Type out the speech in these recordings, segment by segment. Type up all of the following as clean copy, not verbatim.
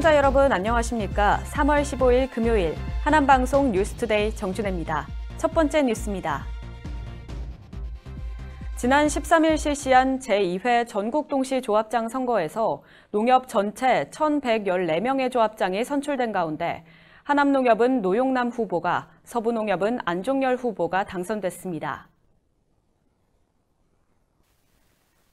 시청자 여러분 안녕하십니까? 3월 15일 금요일 하남방송 뉴스투데이 정준혜입니다. 첫 번째 뉴스입니다. 지난 13일 실시한 제2회 전국동시조합장 선거에서 농협 전체 1,114명의 조합장이 선출된 가운데 하남농협은 노용남 후보가, 서부농협은 안종열 후보가 당선됐습니다.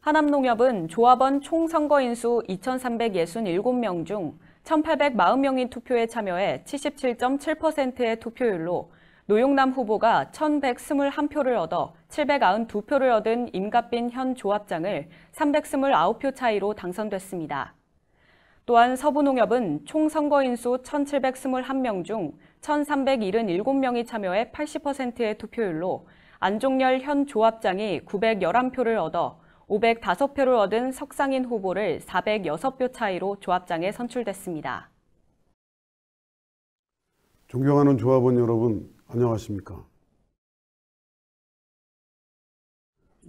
하남농협은 조합원 총 선거인수 2,367명 중 1,840명이 투표에 참여해 77.7%의 투표율로 노용남 후보가 1,121표를 얻어 792표를 얻은 임갑빈 현 조합장을 329표 차이로 당선됐습니다. 또한 서부농협은 총 선거인수 1,721명 중 1,377명이 참여해 80%의 투표율로 안종열 현 조합장이 911표를 얻어 505표를 얻은 석상인 후보를 406표 차이로 조합장에 선출됐습니다. 존경하는 조합원 여러분, 안녕하십니까?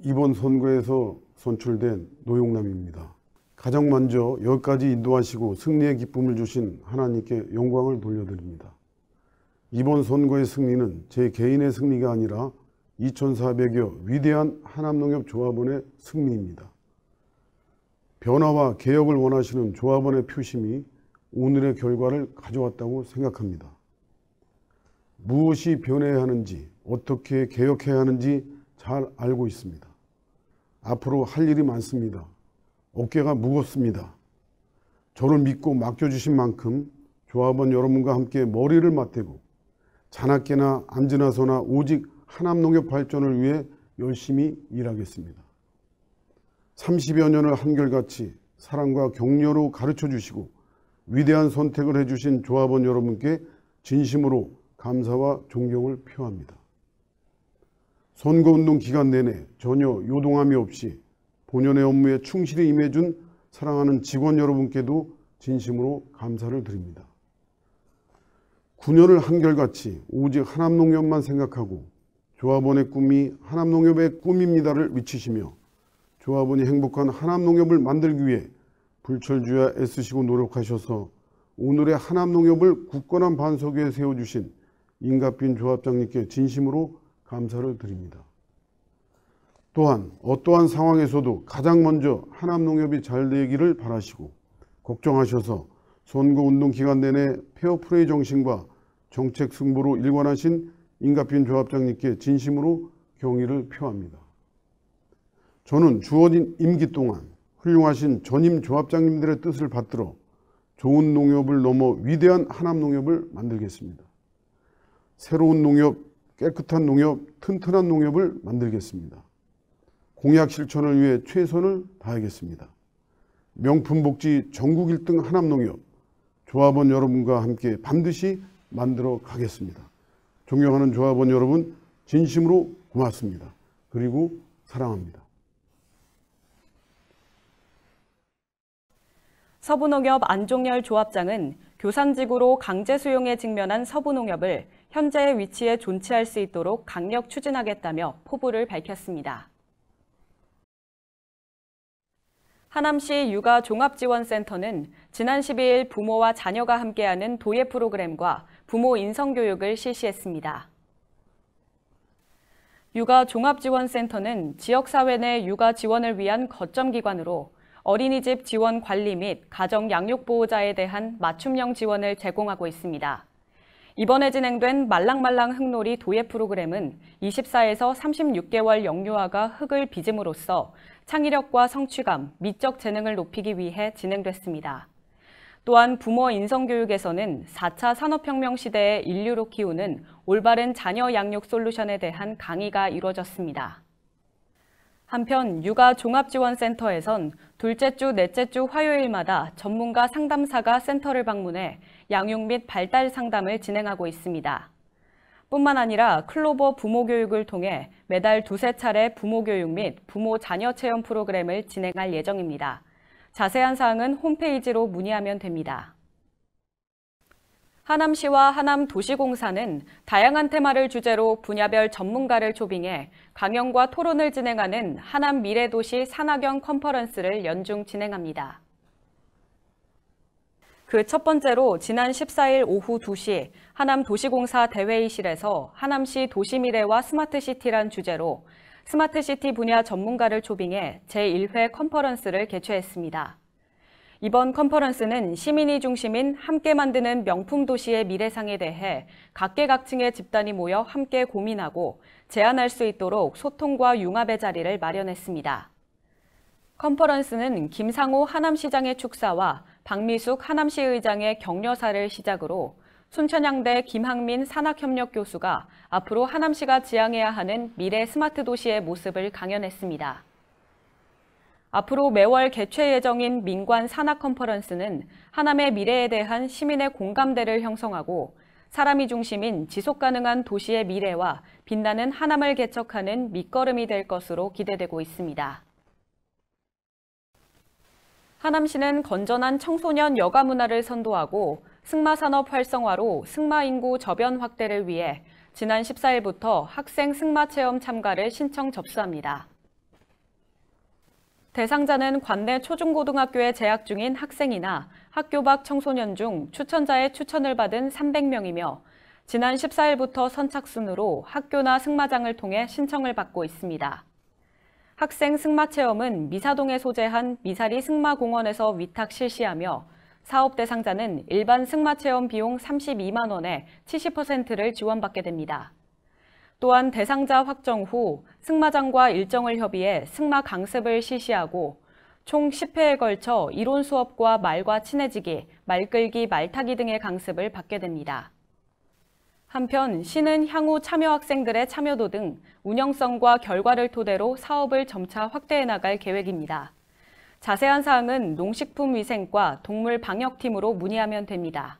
이번 선거에서 선출된 노용남입니다. 가장 먼저 여기까지 인도하시고 승리의 기쁨을 주신 하나님께 영광을 돌려드립니다. 이번 선거의 승리는 제 개인의 승리가 아니라 2,400여 위대한 하남농협 조합원의 승리입니다. 변화와 개혁을 원하시는 조합원의 표심이 오늘의 결과를 가져왔다고 생각합니다. 무엇이 변해야 하는지, 어떻게 개혁해야 하는지 잘 알고 있습니다. 앞으로 할 일이 많습니다. 어깨가 무겁습니다. 저를 믿고 맡겨주신 만큼 조합원 여러분과 함께 머리를 맞대고 자나깨나 앉으나서나 오직 하남농협 발전을 위해 열심히 일하겠습니다. 30여 년을 한결같이 사랑과 격려로 가르쳐 주시고 위대한 선택을 해주신 조합원 여러분께 진심으로 감사와 존경을 표합니다. 선거운동 기간 내내 전혀 요동함이 없이 본연의 업무에 충실히 임해준 사랑하는 직원 여러분께도 진심으로 감사를 드립니다. 9년을 한결같이 오직 하남농협만 생각하고 조합원의 꿈이 하남농협의 꿈입니다를 외치시며 조합원이 행복한 하남농협을 만들기 위해 불철주야 애쓰시고 노력하셔서 오늘의 하남농협을 굳건한 반석 위에 세워주신 임갑빈 조합장님께 진심으로 감사를 드립니다. 또한 어떠한 상황에서도 가장 먼저 하남농협이 잘 되기를 바라시고 걱정하셔서 선거운동 기간 내내 페어플레이 정신과 정책 승부로 일관하신 임갑빈 조합장님께 진심으로 경의를 표합니다. 저는 주어진 임기 동안 훌륭하신 전임 조합장님들의 뜻을 받들어 좋은 농협을 넘어 위대한 하남농협을 만들겠습니다. 새로운 농협, 깨끗한 농협, 튼튼한 농협을 만들겠습니다. 공약 실천을 위해 최선을 다하겠습니다. 명품 복지 전국 1등 하남농협, 조합원 여러분과 함께 반드시 만들어 가겠습니다. 존경하는 조합원 여러분, 진심으로 고맙습니다. 그리고 사랑합니다. 서부농협 안종열 조합장은 교산직으로 강제 수용에 직면한 서부농협을 현재의 위치에 존치할 수 있도록 강력 추진하겠다며 포부를 밝혔습니다. 하남시 육아종합지원센터는 지난 12일 부모와 자녀가 함께하는 도예 프로그램과 부모 인성교육을 실시했습니다. 육아종합지원센터는 지역사회 내 육아 지원을 위한 거점기관으로 어린이집 지원 관리 및 가정 양육보호자에 대한 맞춤형 지원을 제공하고 있습니다. 이번에 진행된 말랑말랑 흙놀이 도예 프로그램은 24에서 36개월 영유아가 흙을 빚음으로써 창의력과 성취감, 미적 재능을 높이기 위해 진행됐습니다. 또한 부모 인성교육에서는 4차 산업혁명 시대의 인류로 키우는 올바른 자녀 양육 솔루션에 대한 강의가 이루어졌습니다. 한편 육아종합지원센터에선 둘째 주, 넷째 주 화요일마다 전문가 상담사가 센터를 방문해 양육 및 발달 상담을 진행하고 있습니다. 뿐만 아니라 클로버 부모교육을 통해 매달 2~3차례 부모교육 및 부모 자녀 체험 프로그램을 진행할 예정입니다. 자세한 사항은 홈페이지로 문의하면 됩니다. 하남시와 하남도시공사는 다양한 테마를 주제로 분야별 전문가를 초빙해 강연과 토론을 진행하는 하남 미래도시 산학연 컨퍼런스를 연중 진행합니다. 그 첫 번째로 지난 14일 오후 2시 하남도시공사 대회의실에서 하남시 도시미래와 스마트시티란 주제로 스마트시티 분야 전문가를 초빙해 제1회 컨퍼런스를 개최했습니다. 이번 컨퍼런스는 시민이 중심인 함께 만드는 명품 도시의 미래상에 대해 각계각층의 집단이 모여 함께 고민하고 제안할 수 있도록 소통과 융합의 자리를 마련했습니다. 컨퍼런스는 김상호 하남시장의 축사와 박미숙 하남시 의장의 격려사를 시작으로 순천향대 김학민 산학협력 교수가 앞으로 하남시가 지향해야 하는 미래 스마트 도시의 모습을 강연했습니다. 앞으로 매월 개최 예정인 민관 산학 컨퍼런스는 하남의 미래에 대한 시민의 공감대를 형성하고 사람이 중심인 지속가능한 도시의 미래와 빛나는 하남을 개척하는 밑거름이 될 것으로 기대되고 있습니다. 하남시는 건전한 청소년 여가 문화를 선도하고 승마산업 활성화로 승마 인구 저변 확대를 위해 지난 14일부터 학생 승마체험 참가를 신청 접수합니다. 대상자는 관내 초중고등학교에 재학 중인 학생이나 학교 밖 청소년 중 추천자의 추천을 받은 300명이며 지난 14일부터 선착순으로 학교나 승마장을 통해 신청을 받고 있습니다. 학생 승마체험은 미사동에 소재한 미사리 승마공원에서 위탁 실시하며 사업 대상자는 일반 승마체험 비용 32만 원에 70%를 지원받게 됩니다. 또한 대상자 확정 후 승마장과 일정을 협의해 승마 강습을 실시하고 총 10회에 걸쳐 이론 수업과 말과 친해지기, 말끌기, 말타기 등의 강습을 받게 됩니다. 한편 시는 향후 참여 학생들의 참여도 등 운영성과 결과를 토대로 사업을 점차 확대해 나갈 계획입니다. 자세한 사항은 농식품위생과 동물방역팀으로 문의하면 됩니다.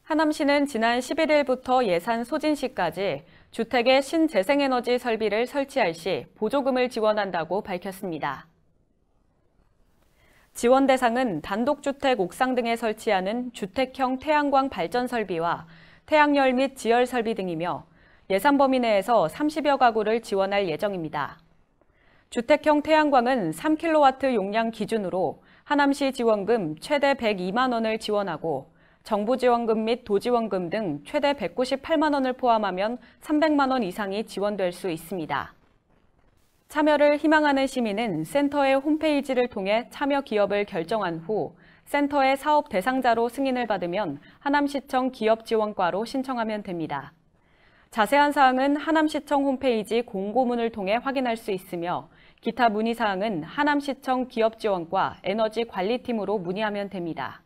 하남시는 지난 11일부터 예산 소진 시까지 주택의 신재생에너지 설비를 설치할 시 보조금을 지원한다고 밝혔습니다. 지원 대상은 단독주택 옥상 등에 설치하는 주택형 태양광 발전 설비와 태양열 및 지열 설비 등이며 예산 범위 내에서 30여 가구를 지원할 예정입니다. 주택형 태양광은 3kW 용량 기준으로 하남시 지원금 최대 102만 원을 지원하고 정부 지원금 및 도지원금 등 최대 198만 원을 포함하면 300만 원 이상이 지원될 수 있습니다. 참여를 희망하는 시민은 센터의 홈페이지를 통해 참여 기업을 결정한 후 센터의 사업 대상자로 승인을 받으면 하남시청 기업지원과로 신청하면 됩니다. 자세한 사항은 하남시청 홈페이지 공고문을 통해 확인할 수 있으며 기타 문의사항은 하남시청 기업지원과 에너지관리팀으로 문의하면 됩니다.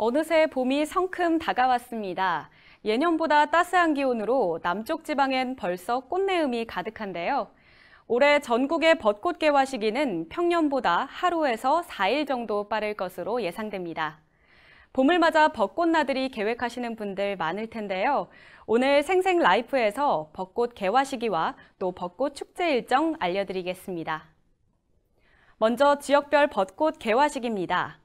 어느새 봄이 성큼 다가왔습니다. 예년보다 따스한 기온으로 남쪽 지방엔 벌써 꽃내음이 가득한데요. 올해 전국의 벚꽃 개화 시기는 평년보다 하루에서 4일 정도 빠를 것으로 예상됩니다. 봄을 맞아 벚꽃 나들이 계획하시는 분들 많을 텐데요. 오늘 생생라이프에서 벚꽃 개화 시기와 또 벚꽃 축제 일정 알려드리겠습니다. 먼저 지역별 벚꽃 개화 시기입니다.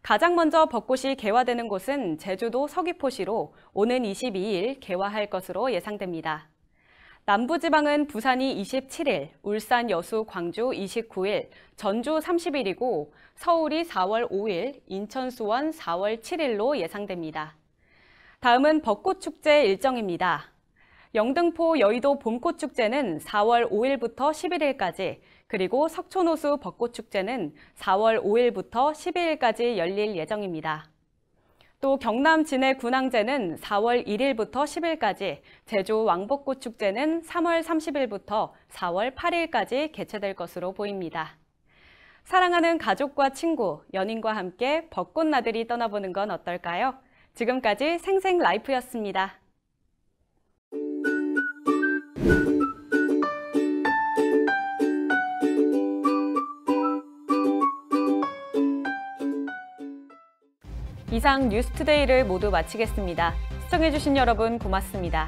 가장 먼저 벚꽃이 개화되는 곳은 제주도 서귀포시로 오는 22일 개화할 것으로 예상됩니다. 남부지방은 부산이 27일, 울산, 여수, 광주 29일, 전주 30일이고 서울이 4월 5일, 인천, 수원 4월 7일로 예상됩니다. 다음은 벚꽃축제 일정입니다. 영등포 여의도 봄꽃축제는 4월 5일부터 11일까지, 그리고 석촌호수 벚꽃축제는 4월 5일부터 12일까지 열릴 예정입니다. 또 경남 진해 군항제는 4월 1일부터 10일까지, 제주 왕벚꽃축제는 3월 30일부터 4월 8일까지 개최될 것으로 보입니다. 사랑하는 가족과 친구, 연인과 함께 벚꽃 나들이 떠나보는 건 어떨까요? 지금까지 생생라이프였습니다. 이상 뉴스투데이를 모두 마치겠습니다. 시청해주신 여러분 고맙습니다.